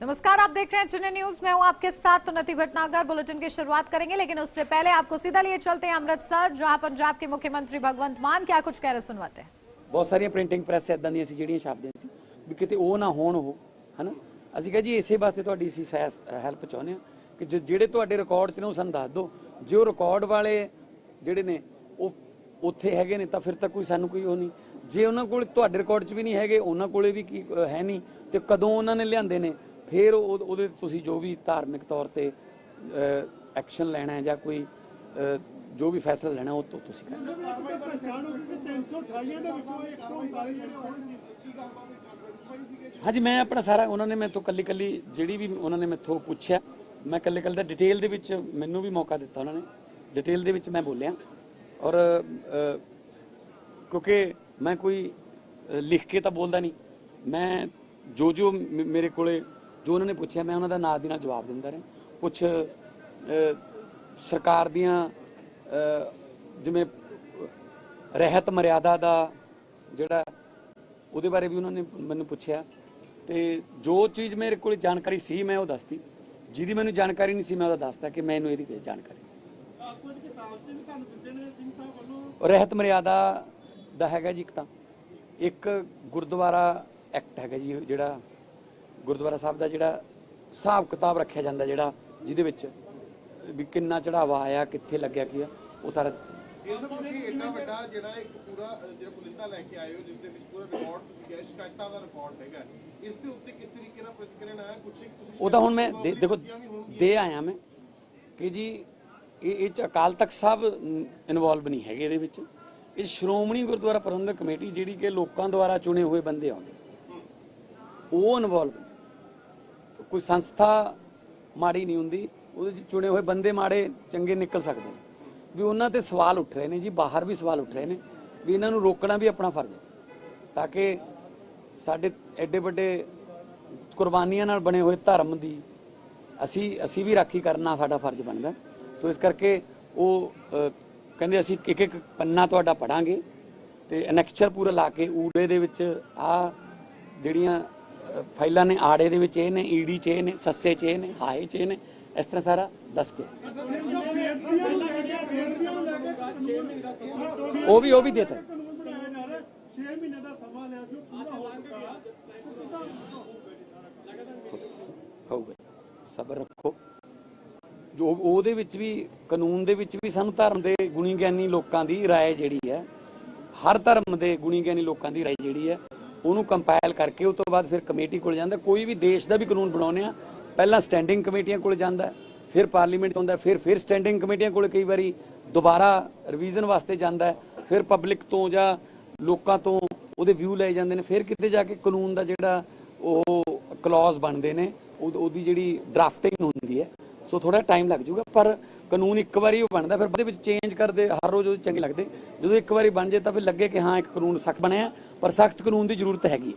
नमस्कार, आप देख रहे हैं चुने न्यूज। मैं हूं आपके साथ उन्नति भटनागर। बुलेटिन की शुरुआत करेंगे, लेकिन उससे पहले आपको सीधा लिए चलते हैं अमृतसर, जहां पंजाब के मुख्यमंत्री भगवंत मान क्या कुछ कह रहे सुनवाते हैं। बहुत सारी प्रिंटिंग ਪ੍ਰੈਸ ਇਦਾਂ ਦੀਆਂ ਸੀ ਜਿਹੜੀਆਂ ਛਾਪਦੇ ਸੀ ਵੀ ਕਿਤੇ ਉਹ ਨਾ ਹੋਣ ਉਹ ਹਨਾ। ਅਸੀਂ ਕਹਾਂ ਜੀ ਇਸੇ ਵਾਸਤੇ ਤੁਹਾਡੀ ਸੀ ਹੈਲਪ ਚਾਹੁੰਦੇ ਆ ਕਿ ਜਿਹੜੇ ਤੁਹਾਡੇ ਰਿਕਾਰਡ 'ਚ ਨੇ ਉਹ ਸਾਨੂੰ ਦੱਸ ਦਿਓ। ਜੇ ਉਹ ਰਿਕਾਰਡ ਵਾਲੇ ਜਿਹੜੇ ਨੇ ਉਹ ਉੱਥੇ ਹੈਗੇ ਨੇ ਤਾਂ ਫਿਰ ਤਾਂ ਕੋਈ ਸਾਨੂੰ ਕੋਈ ਉਹ ਨਹੀਂ। ਜੇ ਉਹਨਾਂ ਕੋਲ ਤੁਹਾਡੇ ਰਿਕਾਰਡ 'ਚ ਵੀ ਨਹੀਂ ਹੈਗੇ, ਉਹਨਾਂ ਕੋਲੇ ਵੀ ਕੀ ਹੈ ਨਹੀਂ, ਤੇ ਕਦੋਂ ਉਹਨਾਂ ਨੇ ਲਿਆਂਦੇ ਨੇ, ਫਿਰ ਉਹਦੇ ਤੁਸੀਂ ਜੋ ਵੀ ਧਾਰਮਿਕ ਤੌਰ ਤੇ ਐਕਸ਼ਨ ਲੈਣਾ ਹੈ ਜਾਂ ਕੋਈ ਜੋ ਵੀ ਫੈਸਲਾ ਲੈਣਾ ਉਹ ਤੁਸੀਂ ਕਰਨਾ। ਹਾਂਜੀ, ਮੈਂ ਆਪਣਾ ਸਾਰਾ ਉਹਨਾਂ ਨੇ ਮੇਰੇ ਤੋਂ ਕੱਲੀ ਜਿਹੜੀ ਵੀ ਉਹਨਾਂ ਨੇ ਮੈਥੋਂ ਪੁੱਛਿਆ, ਮੈਂ ਕੱਲੇ ਦਾ ਡਿਟੇਲ ਦੇ ਵਿੱਚ ਮੈਨੂੰ ਵੀ ਮੌਕਾ ਦਿੱਤਾ ਉਹਨਾਂ ਨੇ, ਡਿਟੇਲ ਦੇ ਵਿੱਚ ਮੈਂ ਬੋਲਿਆ। ਔਰ ਕਿਉਂਕਿ ਮੈਂ ਕੋਈ ਲਿਖ ਕੇ ਤਾਂ ਬੋਲਦਾ ਨਹੀਂ, ਮੈਂ ਜੋ ਮੇਰੇ ਕੋਲੇ ਜੋ ਉਹਨਾਂ ਨੇ ਪੁੱਛਿਆ ਮੈਂ ਉਹਨਾਂ ਦਾ ਨਾਲ ਦੀ ਨਾਲ ਜਵਾਬ ਦਿੰਦਾ ਰਿਹਾ। ਕੁਛ ਸਰਕਾਰ ਦੀਆਂ ਜਿਵੇਂ ਰਹਿਤ ਮਰਿਆਦਾ ਦਾ ਜਿਹੜਾ ਉਹਦੇ ਬਾਰੇ ਵੀ ਉਹਨਾਂ ਨੇ ਮੈਨੂੰ ਪੁੱਛਿਆ, ਤੇ ਜੋ ਚੀਜ਼ ਮੇਰੇ ਕੋਲ ਜਾਣਕਾਰੀ ਸੀ ਮੈਂ ਉਹ ਦੱਸਤੀ, ਜਿਹਦੀ ਮੈਨੂੰ ਜਾਣਕਾਰੀ ਨਹੀਂ ਸੀ ਮੈਂ ਉਹਦਾ ਦੱਸਤਾ ਕਿ ਮੈਨੂੰ ਇਹਦੀ ਜਾਣਕਾਰੀ। ਰਹਿਤ ਮਰਿਆਦਾ ਦਾ ਹੈਗਾ ਜੀ, ਇੱਕ ਗੁਰਦੁਆਰਾ ਐਕਟ ਹੈਗਾ ਜੀ, ਜਿਹੜਾ ਗੁਰਦੁਆਰਾ ਸਾਹਿਬ ਦਾ ਜਿਹੜਾ ਹਿਸਾਬ ਕਿਤਾਬ ਰੱਖਿਆ ਜਾਂਦਾ, ਜਿਹੜਾ ਜਿਹਦੇ ਵਿੱਚ ਵੀ ਕਿੰਨਾ ਚੜਾਵਾ ਆਇਆ, ਕਿੱਥੇ ਲੱਗਿਆ, ਕੀ ਆ, ਉਹ ਸਾਰਾ। ਇੰਨਾ ਵੱਡਾ ਜਿਹੜਾ ਇੱਕ ਪੂਰਾ ਜਿਹੜਾ ਪੁਲਿੰਦਾ ਲੈ ਕੇ ਆਏ ਹੋ, ਜਿਸ ਦੇ ਵਿੱਚ ਪੂਰਾ ਰਿਕਾਰਡ ਤੁਸੀਂ ਗਏ, ਸ਼ਿਕਾਇਤਾਂ ਦਾ ਰਿਕਾਰਡ ਹੈਗਾ, ਇਸ ਦੇ ਉੱਤੇ ਕਿਸ ਤਰੀਕੇ ਨਾਲ ਪ੍ਰਤੀਕਿਰਿਆ ਆਇਆ ਕੁਝ ਉਹ ਤਾਂ ਹੁਣ ਮੈਂ ਦੇਖੋ ਦੇ ਆਇਆ ਮੈਂ ਕਿ ਜੀ ਇਹ 'ਚ ਅਕਾਲ ਤਖਤ ਸਾਹਿਬ ਇਨਵੋਲਵ ਨਹੀਂ ਹੈਗੇ ਇਹਦੇ ਵਿੱਚ। ਇਹ ਸ਼੍ਰੋਮਣੀ ਗੁਰਦੁਆਰਾ ਪ੍ਰਬੰਧਕ ਕਮੇਟੀ ਜਿਹੜੀ ਕਿ ਲੋਕਾਂ ਦੁਆਰਾ ਚੁਣੇ ਹੋਏ ਬੰਦੇ ਆਉਂਦੇ ਉਹ ਇਨਵੋਲਵ। ਕੋਈ ਸੰਸਥਾ ਮਾੜੀ ਨਹੀਂ ਹੁੰਦੀ, ਉਹਦੇ 'ਚ ਚੁਣੇ ਹੋਏ ਬੰਦੇ ਮਾੜੇ ਚੰਗੇ ਨਿਕਲ ਸਕਦੇ ਨੇ। ਵੀ ਉਹਨਾਂ ਤੇ ਸਵਾਲ ਉੱਠ ਰਹੇ ਨੇ ਜੀ, ਬਾਹਰ ਵੀ ਸਵਾਲ ਉੱਠ ਰਹੇ ਨੇ, ਵੀ ਇਹਨਾਂ ਨੂੰ ਰੋਕਣਾ ਵੀ ਆਪਣਾ ਫਰਜ਼ ਹੈ, ਤਾਂ ਕਿ ਸਾਡੇ ਐਡੇ ਵੱਡੇ ਕੁਰਬਾਨੀਆਂ ਨਾਲ ਬਣੇ ਹੋਏ ਧਰਮ ਦੀ ਅਸੀਂ ਵੀ ਰਾਖੀ ਕਰਨਾ ਸਾਡਾ ਫਰਜ਼ ਬਣਦਾ। ਸੋ ਇਸ ਕਰਕੇ ਉਹ ਕਹਿੰਦੇ ਅਸੀਂ ਇੱਕ ਪੰਨਾ ਤੁਹਾਡਾ ਪੜਾਂਗੇ ਤੇ ਅਨੈਕਚਰ ਪੂਰਾ ਲਾ ਕੇ ਊੜੇ ਦੇ ਵਿੱਚ ਆ ਜਿਹੜੀਆਂ ਫਾਈਲਾਂ ਨੇ, ਆੜੇ ਦੇ ਵਿੱਚ ਇਹ ਨੇ, ਈਡੀ 'ਚ ਇਹ ਨੇ, ਸੱਸੇ 'ਚ ਇਹ ਨੇ, ਹਾਏ 'ਚ ਇਹ ਨੇ, ਇਸ ਤਰ੍ਹਾਂ ਸਾਰਾ ਦੱਸ ਕੇ ਉਹ ਵੀ ਦੇਤਾ। ਹੋਊਗਾ, ਸਬਰ ਰੱਖੋ। ਜੋ ਉਹਦੇ ਵਿੱਚ ਵੀ ਕਾਨੂੰਨ ਦੇ ਵਿੱਚ ਵੀ ਸਾਨੂੰ ਧਰਮ ਦੇ ਗੁਣੀ ਗਿਆਨੀ ਲੋਕਾਂ ਦੀ ਰਾਏ ਜਿਹੜੀ ਹੈ, ਹਰ ਧਰਮ ਦੇ ਗੁਣੀ ਗਿਆਨੀ ਲੋਕਾਂ ਦੀ ਰਾਏ ਜਿਹੜੀ ਹੈ ਉਹਨੂੰ ਕੰਪਾਈਲ ਕਰਕੇ ਉਸ ਤੋਂ ਬਾਅਦ ਫਿਰ ਕਮੇਟੀ ਕੋਲ ਜਾਂਦਾ। ਕੋਈ ਵੀ ਦੇਸ਼ ਦਾ ਵੀ ਕਾਨੂੰਨ ਬਣਾਉਂਦੇ ਆ, ਪਹਿਲਾਂ ਸਟੈਂਡਿੰਗ ਕਮੇਟੀਆਂ ਕੋਲ ਜਾਂਦਾ, ਫਿਰ ਪਾਰਲੀਮੈਂਟ ਆਉਂਦਾ, ਫਿਰ ਸਟੈਂਡਿੰਗ ਕਮੇਟੀਆਂ ਕੋਲ ਕਈ ਵਾਰੀ ਦੁਬਾਰਾ ਰਿਵੀਜ਼ਨ ਵਾਸਤੇ ਜਾਂਦਾ, ਫਿਰ ਪਬਲਿਕ ਤੋਂ ਜਾਂ ਲੋਕਾਂ ਤੋਂ ਉਹਦੇ ਵਿਊ ਲਏ ਜਾਂਦੇ ਨੇ, ਫਿਰ ਕਿਤੇ ਜਾ ਕੇ ਕਾਨੂੰਨ ਦਾ ਜਿਹੜਾ ਉਹ ਕਲੌਜ਼ ਬਣਦੇ ਨੇ, ਉਹਦੀ ਜਿਹੜੀ ਡਰਾਫਟਿੰਗ ਹੁੰਦੀ ਹੈ। ਸੋ ਥੋੜਾ ਟਾਈਮ ਲੱਗ ਜਾਊਗਾ, ਪਰ ਕਾਨੂੰਨ ਇੱਕ ਵਾਰੀ ਉਹ ਬਣਦਾ, ਫਿਰ ਉਹਦੇ ਵਿੱਚ ਚੇਂਜ ਕਰਦੇ ਹਰ ਰੋਜ਼ ਉਹ ਚੰਗੇ ਲੱਗਦੇ। ਜਦੋਂ ਇੱਕ ਵਾਰੀ ਬਣ ਜੇ ਤਾਂ ਫਿਰ ਲੱਗੇ ਕਿ ਹਾਂ ਇੱਕ ਕਾਨੂੰਨ ਸਖਤ ਬਣਿਆ, ਪਰ ਸਖਤ ਕਾਨੂੰਨ ਦੀ ਜ਼ਰੂਰਤ ਹੈਗੀ।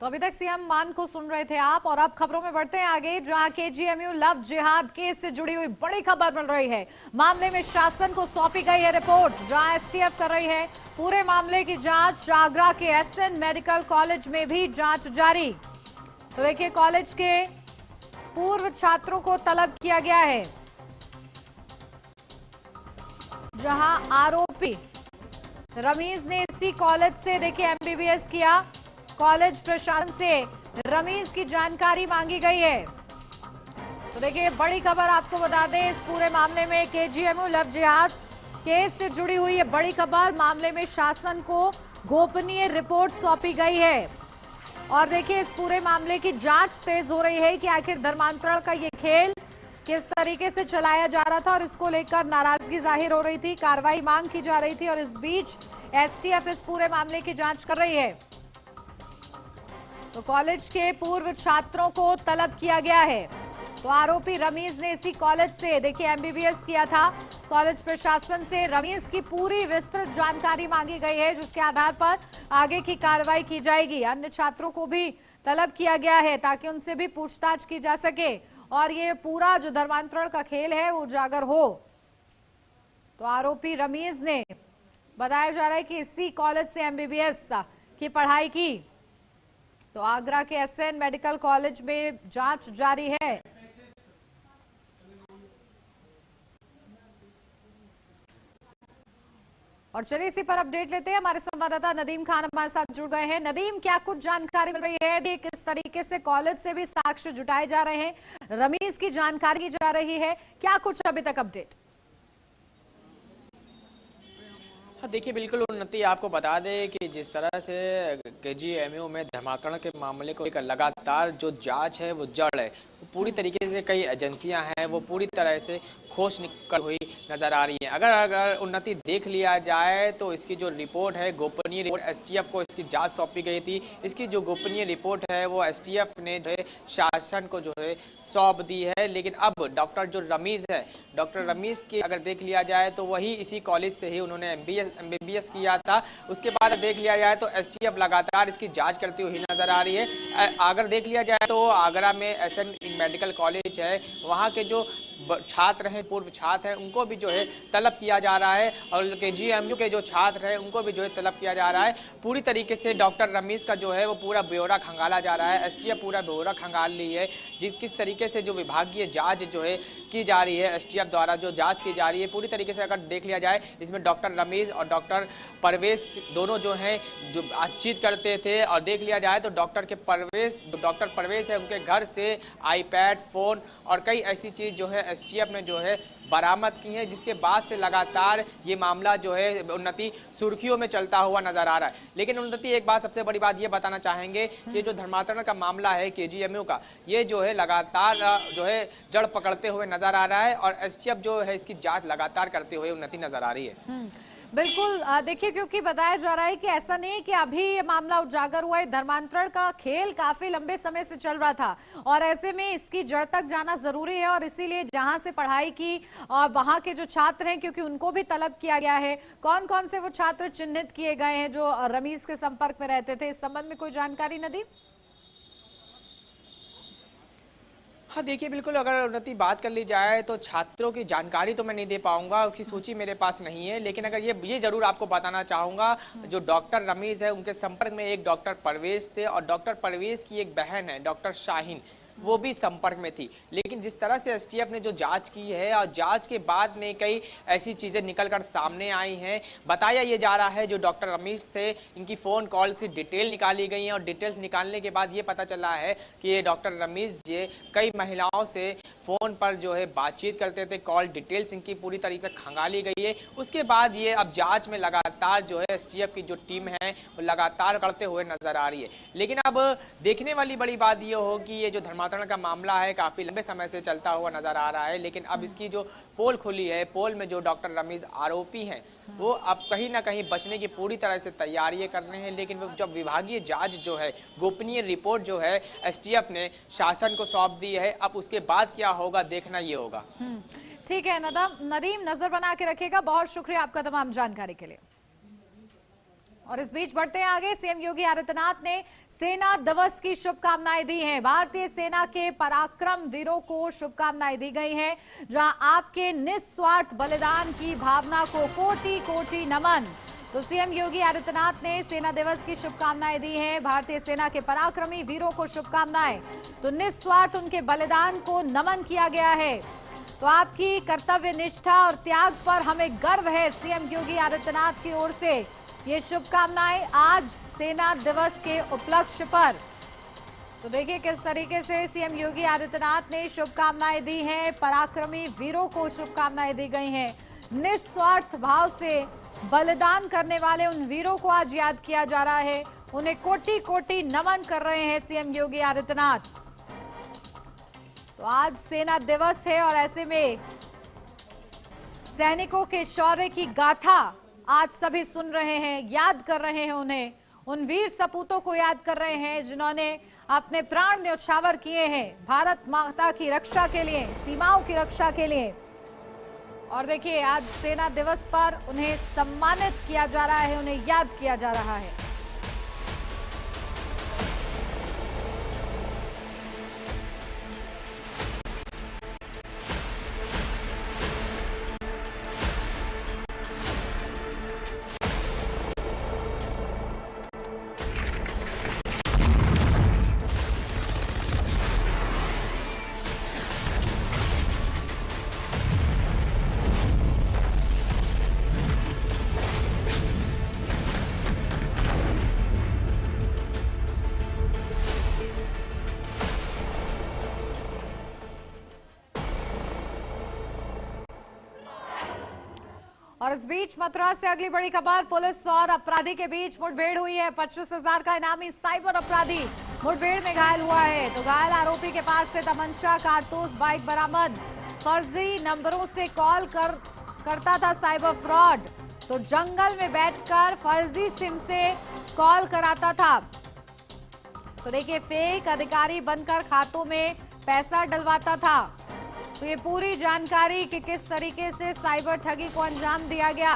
तो अभी तक सीएम मान को सुन रहे थे आप, और अब खबरों में बढ़ते हैं आगे, जहां केजीएमयू लव जिहाद केस से जुड़ी हुई बड़ी खबर मिल रही है। मामले में शासन को सौंपी गई है रिपोर्ट, जहां एसटीएफ कर रही है पूरे मामले की जांच। आगरा के एसएन मेडिकल कॉलेज में भी जांच जारी। तो देखिए, कॉलेज के पूर्व छात्रों को तलब किया गया है, जहां आरोपी रमीज ने इसी कॉलेज से देखिए एमबीबीएस किया। कॉलेज प्रशासन से रमीज की जानकारी मांगी गई है। तो देखिए, बड़ी खबर आपको बता दें, इस पूरे मामले में केजीएमयू लव जिहाद केस से जुड़ी हुई है बड़ी खबर। मामले में शासन को गोपनीय रिपोर्ट सौंपी गई है, और देखिए इस पूरे मामले की जांच तेज हो रही है कि आखिर धर्मांतरण का ये खेल किस तरीके से चलाया जा रहा था, और इसको लेकर नाराजगी जाहिर हो रही थी, कार्रवाई मांग की जा रही थी, और इस बीच एसटीएफ इस पूरे मामले की जांच कर रही है। तो कॉलेज के पूर्व छात्रों को तलब किया गया है। तो आरोपी रमीज ने इसी कॉलेज से देखिए एमबीबीएस किया था। कॉलेज प्रशासन से रमीज की पूरी विस्तृत जानकारी मांगी गई है, जिसके आधार पर आगे की कार्रवाई की जाएगी। अन्य छात्रों को भी तलब किया गया है ताकि उनसे भी पूछताछ की जा सके और ये पूरा जो धर्मांतरण का खेल है वो उजागर हो। तो आरोपी रमीज ने बताया जा रहा है कि इसी कॉलेज से एमबीबीएस की पढ़ाई की। तो आगरा के एसएन मेडिकल कॉलेज में जांच जारी है। और चलिए इसी पर अपडेट लेते हैं। हमारे संवाददाता नदीम खान हमारे साथ जुड़ गए हैं। नदीम, क्या कुछ जानकारी मिल रही है? किस तरीके से कॉलेज से भी साक्ष्य जुटाए जा रहे हैं, रमीज की जानकारी की जा रही है, क्या कुछ अभी तक अपडेट? हाँ देखिए, बिल्कुल उन्नति, आपको बता दें कि जिस तरह से केजीएमयू में धर्मांतरण के मामले को लेकर लगातार जो जांच है वो जड़ है, पूरी तरीके से कई एजेंसियां हैं वो पूरी तरह से खोज निकल हुई नजर आ रही है। अगर उन्नति देख लिया जाए तो इसकी जो रिपोर्ट है, गोपनीय रिपोर्ट, एसटीएफ को इसकी जांच सौंपी गई थी। इसकी जो गोपनीय रिपोर्ट है वो एसटीएफ ने जो है शासन को जो है सौंप दी है। लेकिन अब डॉक्टर जो रमीज है, डॉक्टर रमीज की अगर देख लिया जाए तो वही इसी कॉलेज से ही उन्होंने एमबीबीएस किया था। उसके बाद देख लिया जाए तो एसटीएफ लगातार इसकी जाँच करती हुई नजर आ रही है। अगर देख लिया जाए तो आगरा में एसएन मेडिकल कॉलेज है, वहाँ के जो छात्र हैं, पूर्व छात्र हैं, उनको भी जो है तलब किया जा रहा है और केजीएमयू के जो छात्र हैं उनको भी जो है तलब किया जा रहा है। पूरी तरीके से डॉक्टर रमीज का जो है वो पूरा ब्यौरा खंगाला जा रहा है। एसटीएफ पूरा ब्यौरा खंगाल ली है। किस तरीके से जो विभागीय जांच जो है की जा रही है, एसटीएफ द्वारा जो जांच की जा रही है, पूरी तरीके से अगर देख लिया जाए इसमें डॉक्टर रमीज और डॉक्टर परवेज दोनों जो हैं जो बातचीत करते थे। और देख लिया जाए तो डॉक्टर परवेज है, उनके घर से आईपैड, फोन और कई ऐसी चीज जो है एसटीएफ ने जो है बरामद की है, जिसके बाद से लगातार ये मामला जो है उन्नति सुर्खियों में चलता हुआ नजर आ रहा है। लेकिन उन्नति, एक बात, सबसे बड़ी बात ये बताना चाहेंगे कि जो धर्मांतरण का मामला है केजीएमयू का, ये जो है लगातार जो है जड़ पकड़ते हुए नजर आ रहा है और एसटीएफ जो है इसकी जांच लगातार करते हुए उन्नति नजर आ रही है। बिल्कुल, देखिए, क्योंकि बताया जा रहा है कि ऐसा नहीं है कि अभी ये मामला उजागर हुआ है, धर्मांतरण का खेल काफी लंबे समय से चल रहा था और ऐसे में इसकी जड़ तक जाना जरूरी है। और इसीलिए जहां से पढ़ाई की और वहां के जो छात्र हैं, क्योंकि उनको भी तलब किया गया है, कौन कौन से वो छात्र चिन्हित किए गए हैं जो रमीज के संपर्क में रहते थे, इस संबंध में कोई जानकारी नदीम? हाँ देखिए, बिल्कुल, अगर उन्नति बात कर ली जाए तो छात्रों की जानकारी तो मैं नहीं दे पाऊंगा, उसकी सूची मेरे पास नहीं है। लेकिन अगर ये जरूर आपको बताना चाहूंगा, जो डॉक्टर रमीज है उनके संपर्क में एक डॉक्टर परवेज थे और डॉक्टर परवेज की एक बहन है डॉक्टर शाहीन, वो भी संपर्क में थी। लेकिन जिस तरह से एसटीएफ ने जो जांच की है और जांच के बाद में कई ऐसी चीजें निकलकर सामने आई हैं, बताया ये जा रहा है जो डॉक्टर रमीज थे इनकी फोन कॉल से डिटेल निकाली गई है और डिटेल्स निकालने के बाद ये पता चला है कि ये डॉक्टर रमीज जी कई महिलाओं से फोन पर जो है बातचीत करते थे, कॉल डिटेल्स इनकी पूरी तरीके से खंगाली गई है। उसके बाद ये अब जांच में लगातार जो है एसटीएफ की जो टीम है वो लगातार करते हुए नजर आ रही है। लेकिन अब देखने वाली बड़ी बात ये हो कि ये जो धर्मांतरण का मामला है काफी लंबे समय से चलता हुआ नजर आ रहा है। लेकिन अब इसकी जो पोल खुली है, पोल में जो डॉक्टर रमीज आरोपी हैं वो अब कहीं ना कहीं बचने की पूरी तरह से तैयारियां कर रहे हैं। लेकिन जब विभागीय जांच जो है, गोपनीय रिपोर्ट जो है एसटीएफ ने शासन को सौंप दी है, अब उसके बाद क्या होगा देखना ये होगा। ठीक है नदीम, नजर बना के रखिएगा। बहुत शुक्रिया आपका तमाम जानकारी के लिए। और इस बीच बढ़ते हैं आगे। सीएम योगी आदित्यनाथ ने सेना दिवस की शुभकामनाएं दी हैं। भारतीय सेना के पराक्रम वीरों को शुभकामनाएं दी गई हैं, जहां आपके निस्वार्थ बलिदान की भावना को कोटि कोटि नमन। तो सीएम योगी आदित्यनाथ ने सेना दिवस की शुभकामनाएं दी हैं। भारतीय सेना के पराक्रमी वीरों को शुभकामनाएं। तो निस्वार्थ उनके बलिदान को नमन किया गया है। तो आपकी कर्तव्य निष्ठा और त्याग पर हमें गर्व है। सीएम योगी आदित्यनाथ की ओर से ये शुभकामनाएं आज सेना दिवस के उपलक्ष्य पर। तो देखिए किस तरीके से सीएम योगी आदित्यनाथ ने शुभकामनाएं दी हैं। पराक्रमी वीरों को शुभकामनाएं दी गई हैं। निस्वार्थ भाव से बलिदान करने वाले उन वीरों को आज याद किया जा रहा है। उन्हें कोटि कोटि नमन कर रहे हैं सीएम योगी आदित्यनाथ। तो आज सेना दिवस है और ऐसे में सैनिकों के शौर्य की गाथा आज सभी सुन रहे हैं, याद कर रहे हैं उन्हें, उन वीर सपूतों को याद कर रहे हैं जिन्होंने अपने प्राण न्यौछावर किए हैं भारत माता की रक्षा के लिए, सीमाओं की रक्षा के लिए। और देखिए आज सेना दिवस पर उन्हें सम्मानित किया जा रहा है, उन्हें याद किया जा रहा है। और इस बीच मथुरा से अगली बड़ी खबर, पुलिस और अपराधी के बीच मुठभेड़ हुई है। 25,000 का इनामी साइबर अपराधी मुठभेड़ में घायल हुआ है। तो घायल आरोपी के पास से तमंचा, कारतूस, बाइक बरामद। फर्जी नंबरों से कॉल करता था साइबर फ्रॉड। तो जंगल में बैठकर फर्जी सिम से कॉल कराता था। तो देखिए, फेक अधिकारी बनकर खातों में पैसा डलवाता था। तो ये पूरी जानकारी कि किस तरीके से साइबर ठगी को अंजाम दिया गया।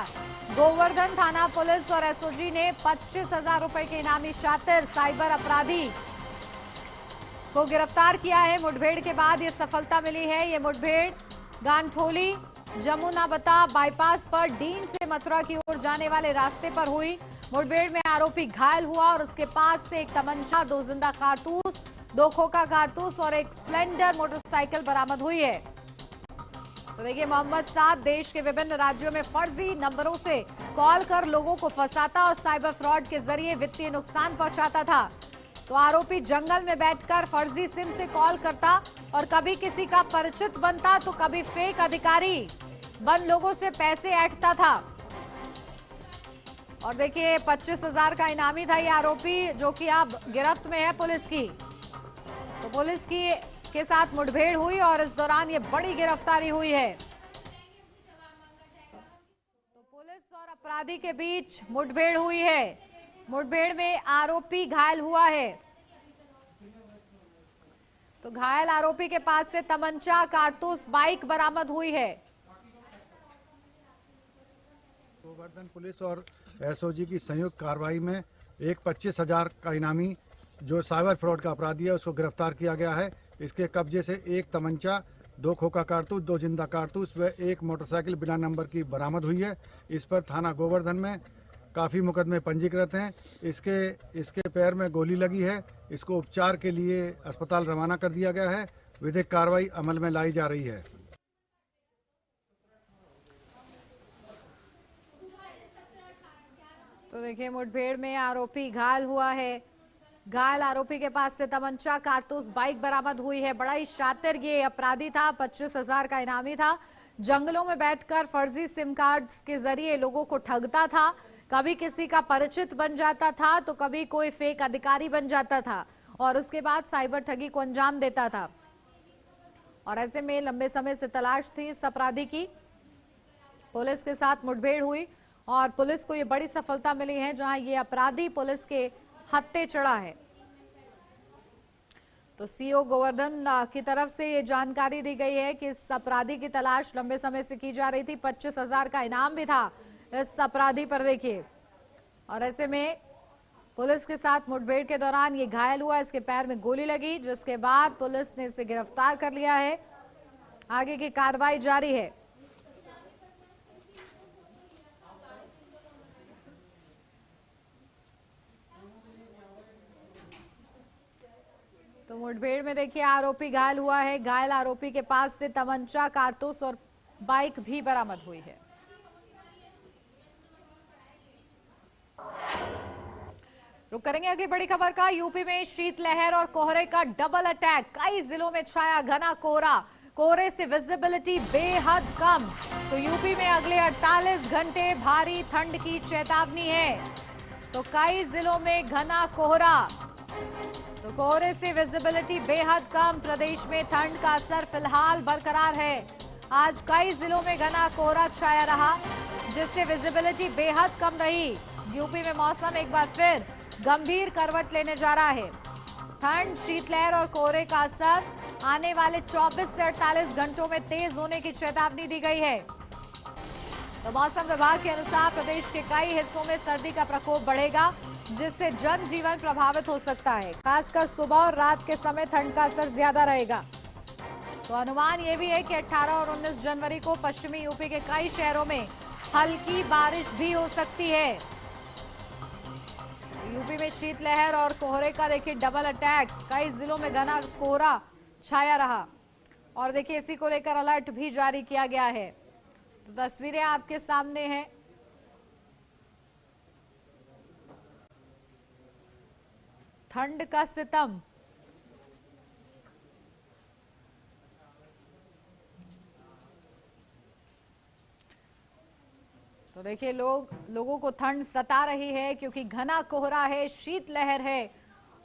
गोवर्धन थाना पुलिस और एसओजी ने 25,000 रुपए के इनामी शातिर साइबर अपराधी को गिरफ्तार किया है। मुठभेड़ के बाद ये सफलता मिली है। ये मुठभेड़ गांठोली जमुनाबता बाईपास पर डीन से मथुरा की ओर जाने वाले रास्ते पर हुई। मुठभेड़ में आरोपी घायल हुआ और उसके पास से एक तमंचा, 2 जिंदा कारतूस, 2 खोखा कारतूस और एक स्प्लेंडर मोटरसाइकिल बरामद हुई है। तो देखिए, मोहम्मद साद देश के विभिन्न राज्यों में फर्जी नंबरों से कॉल कर लोगों को फंसाता और साइबर फ्रॉड के जरिए वित्तीय नुकसान पहुंचाता था। तो आरोपी जंगल में बैठकर फर्जी सिम से कॉल करता और कभी किसी का परिचित बनता तो कभी फेक अधिकारी बन लोगों से पैसे ऐंठता था। और देखिए, 25,000 का इनामी था ये आरोपी, जो कि अब गिरफ्त में है पुलिस की। तो पुलिस की के साथ मुठभेड़ हुई और इस दौरान ये बड़ी गिरफ्तारी हुई है। तो पुलिस और अपराधी के बीच मुठभेड़ हुई है। मुठभेड़ में आरोपी घायल हुआ है। तो घायल आरोपी के पास से तमंचा, कारतूस, बाइक बरामद हुई है। गोवर्धन पुलिस और एसओजी की संयुक्त कार्रवाई में एक 25,000 का इनामी जो साइबर फ्रॉड का अपराधी है उसको गिरफ्तार किया गया है। इसके कब्जे से एक तमंचा, 2 खोखा कारतूस, 2 जिंदा कारतूस व एक मोटरसाइकिल बिना नंबर की बरामद हुई है। इस पर थाना गोवर्धन में काफ़ी मुकदमे पंजीकृत हैं। इसके पैर में गोली लगी है। इसको उपचार के लिए अस्पताल रवाना कर दिया गया है। विधिक कार्रवाई अमल में लाई जा रही है। तो देखिए, मुठभेड़ में आरोपी घायल हुआ है। घायल आरोपी के पास से तमंचा, कारतूस, बाइक बरामद हुई है। बड़ा ही शातिर ये अपराधी था। 25,000 का इनामी था। जंगलों में बैठकर फर्जी सिम कार्ड्स के जरिए लोगों को ठगता था। कभी किसी का परिचित बन जाता था तो कभी कोई फेक अधिकारी बन जाता था और उसके बाद साइबर ठगी को अंजाम देता था। और ऐसे में लंबे समय से तलाश थी इस अपराधी की। पुलिस के साथ मुठभेड़ हुई और पुलिस को ये बड़ी सफलता मिली है, जहां ये अपराधी पुलिस के हत्थे चढ़ा है। तो सीओ गोवर्धन की तरफ से ये जानकारी दी गई है कि इस अपराधी की तलाश लंबे समय से की जा रही थी। 25,000 का इनाम भी था इस अपराधी पर। देखिए, और ऐसे में पुलिस के साथ मुठभेड़ के दौरान ये घायल हुआ। इसके पैर में गोली लगी, जिसके बाद पुलिस ने इसे गिरफ्तार कर लिया है। आगे की कार्रवाई जारी है। तो मुठभेड़ में देखिए, आरोपी घायल हुआ है। घायल आरोपी के पास से तमंचा, कारतूस और बाइक भी बरामद हुई है। रुक करेंगे अगली बड़ी खबर का। यूपी में शीतलहर और कोहरे का डबल अटैक। कई जिलों में छाया घना कोहरा। कोहरे से विजिबिलिटी बेहद कम। तो यूपी में अगले 48 घंटे भारी ठंड की चेतावनी है। तो कई जिलों में घना कोहरा। तो कोहरे से विजिबिलिटी बेहद कम। प्रदेश में ठंड का असर फिलहाल बरकरार है। आज कई जिलों में घना कोहरा छाया रहा, जिससे विजिबिलिटी बेहद कम रही। यूपी में मौसम एक बार फिर गंभीर करवट लेने जा रहा है। ठंड, शीतलहर और कोहरे का असर आने वाले 24 से 48 घंटों में तेज होने की चेतावनी दी गई है। तो मौसम विभाग के अनुसार प्रदेश के कई हिस्सों में सर्दी का प्रकोप बढ़ेगा, जिससे जनजीवन प्रभावित हो सकता है। खासकर सुबह और रात के समय ठंड का असर ज्यादा रहेगा। तो अनुमान ये भी है कि 18 और 19 जनवरी को पश्चिमी यूपी के कई शहरों में हल्की बारिश भी हो सकती है। यूपी में शीतलहर और कोहरे का देखिए डबल अटैक। कई जिलों में घना कोहरा छाया रहा और देखिए इसी को लेकर अलर्ट भी जारी किया गया है। तो तस्वीरें आपके सामने हैं। ठंड का सितम। तो देखिए लोगों को ठंड सता रही है क्योंकि घना कोहरा है, शीतलहर है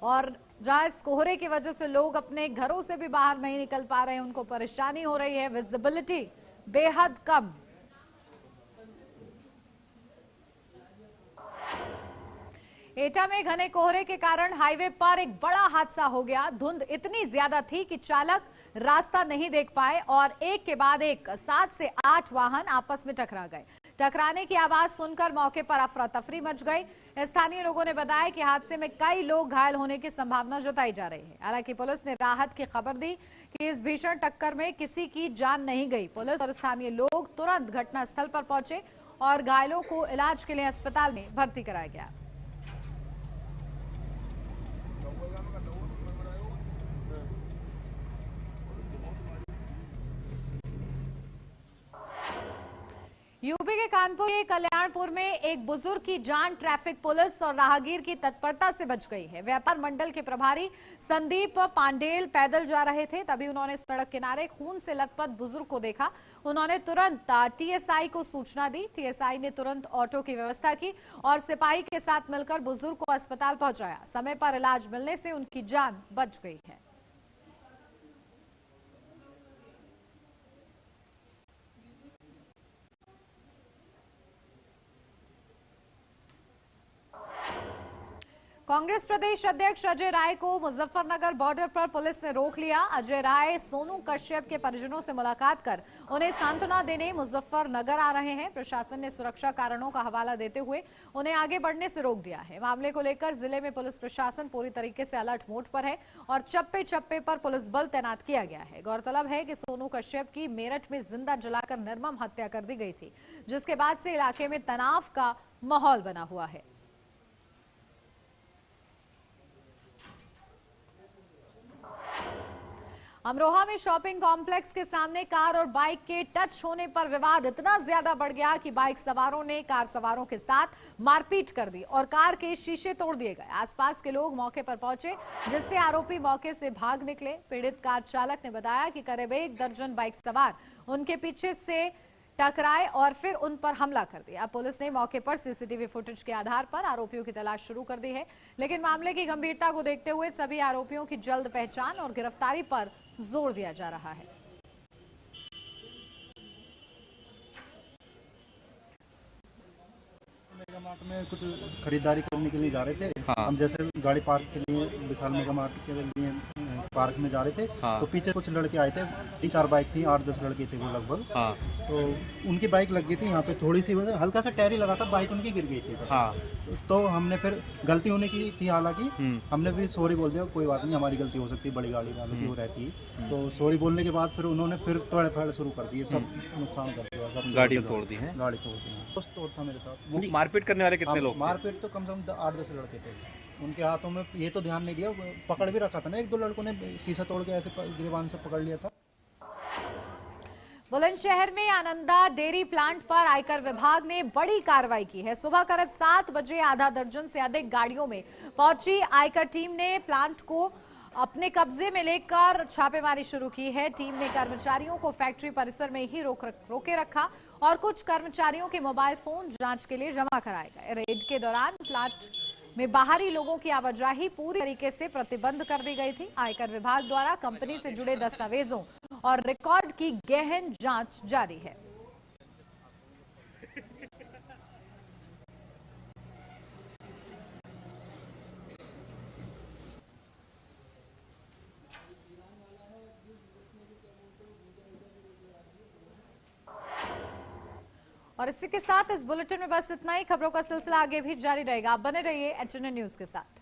और जहां इस कोहरे की वजह से लोग अपने घरों से भी बाहर नहीं निकल पा रहे हैं, उनको परेशानी हो रही है, विजिबिलिटी बेहद कम। एटा में घने कोहरे के कारण हाईवे पर एक बड़ा हादसा हो गया। धुंध इतनी ज्यादा थी कि चालक रास्ता नहीं देख पाए और एक के बाद एक 7 से 8 वाहन आपस में टकरा गए। टकराने की आवाज सुनकर मौके पर अफरा तफरी मच गई। स्थानीय लोगों ने बताया कि हादसे में कई लोग घायल होने की संभावना जताई जा रही है। हालांकि पुलिस ने राहत की खबर दी कि इस भीषण टक्कर में किसी की जान नहीं गई। पुलिस और स्थानीय लोग तुरंत घटनास्थल पर पहुंचे और घायलों को इलाज के लिए अस्पताल में भर्ती कराया गया। यूपी के कानपुर के कल्याणपुर में एक बुजुर्ग की जान ट्रैफिक पुलिस और राहगीर की तत्परता से बच गई है। व्यापार मंडल के प्रभारी संदीप पांडेल पैदल जा रहे थे, तभी उन्होंने सड़क किनारे खून से लथपथ बुजुर्ग को देखा। उन्होंने तुरंत टीएसआई को सूचना दी। टीएसआई ने तुरंत ऑटो की व्यवस्था की और सिपाही के साथ मिलकर बुजुर्ग को अस्पताल पहुंचाया। समय पर इलाज मिलने से उनकी जान बच गई है। कांग्रेस प्रदेश अध्यक्ष अजय राय को मुजफ्फरनगर बॉर्डर पर पुलिस ने रोक लिया। अजय राय सोनू कश्यप के परिजनों से मुलाकात कर उन्हें सांत्वना देने मुजफ्फरनगर आ रहे हैं। प्रशासन ने सुरक्षा कारणों का हवाला देते हुए उन्हें आगे बढ़ने से रोक दिया है। मामले को लेकर जिले में पुलिस प्रशासन पूरी तरीके से अलर्ट मोड पर है और चप्पे चप्पे पर पुलिस बल तैनात किया गया है। गौरतलब है कि सोनू कश्यप की मेरठ में जिंदा जलाकर निर्मम हत्या कर दी गई थी, जिसके बाद से इलाके में तनाव का माहौल बना हुआ है। अमरोहा में शॉपिंग कॉम्प्लेक्स के सामने कार और बाइक के टच होने पर विवाद इतना ज्यादा बढ़ गया कि बाइक सवारों ने कार सवारों के साथ मारपीट कर दी और कार के शीशे तोड़ दिए गए। आसपास के लोग मौके पर पहुंचे, जिससे आरोपी मौके से भाग निकले। पीड़ित कार चालक ने बताया कि करीब 1 दर्जन बाइक सवार उनके पीछे से टकराए और फिर उन पर हमला कर दिया। पुलिस ने मौके पर सीसीटीवी फुटेज के आधार पर आरोपियों की तलाश शुरू कर दी है, लेकिन मामले की गंभीरता को देखते हुए सभी आरोपियों की जल्द पहचान और गिरफ्तारी पर जोर दिया जा रहा है। मेगा मार्ट में कुछ खरीदारी करने के लिए जा रहे थे। हम जैसे गाड़ी पार्क के लिए विशाल मेगा मार्ट के लिए पार्क में जा रहे थे, तो पीछे कुछ लड़के आए थे। 3-4 बाइक थी, 8-10 लड़के थे वो लगभग। तो उनकी बाइक लग गई थी यहाँ पे, थोड़ी सी हल्का सा टैरी लगा था, बाइक उनकी गिर गई थी। तो हमने फिर गलती होने की थी, हालांकि हमने भी सॉरी बोल दिया, कोई बात नहीं, हमारी गलती हो सकती है, बड़ी गाड़ी वालों की वो रहती है। तो सॉरी बोलने के बाद फिर उन्होंने फिर तोड़ फोड़ शुरू कर दिए, सब नुकसान कर दिया, गाड़ी तोड़ दी है। गाड़ी तोड़ दी, दोस्त तोड़ था मेरे साथ। वो मारपीट करने वाले कितने लोग? मारपीट तो कम से कम 8-10 लड़के थे। उनके हाथों में ये तो ध्यान नहीं दिया, पकड़ भी रखा था ना, 1-2 लड़कों ने शीशा तोड़ के ऐसे गिरबान से पकड़ लिया था। बुलंदशहर में आनंदा डेयरी प्लांट पर आयकर विभाग ने बड़ी कार्रवाई की है। सुबह करीब 7 बजे आधा दर्जन से अधिक गाड़ियों में पहुंची आयकर टीम ने प्लांट को अपने कब्जे में लेकर छापेमारी शुरू की है। टीम ने कर्मचारियों को फैक्ट्री परिसर में ही रोके रखा और कुछ कर्मचारियों के मोबाइल फोन जांच के लिए जमा कराए गए। रेड के दौरान प्लांट में बाहरी लोगों की आवाजाही पूरी तरीके से प्रतिबंध कर दी गई थी। आयकर विभाग द्वारा कंपनी से जुड़े दस्तावेजों और रिकॉर्ड की गहन जांच जारी है। और इसी के साथ इस बुलेटिन में बस इतना ही। खबरों का सिलसिला आगे भी जारी रहेगा। आप बने रहिए HNN न्यूज के साथ।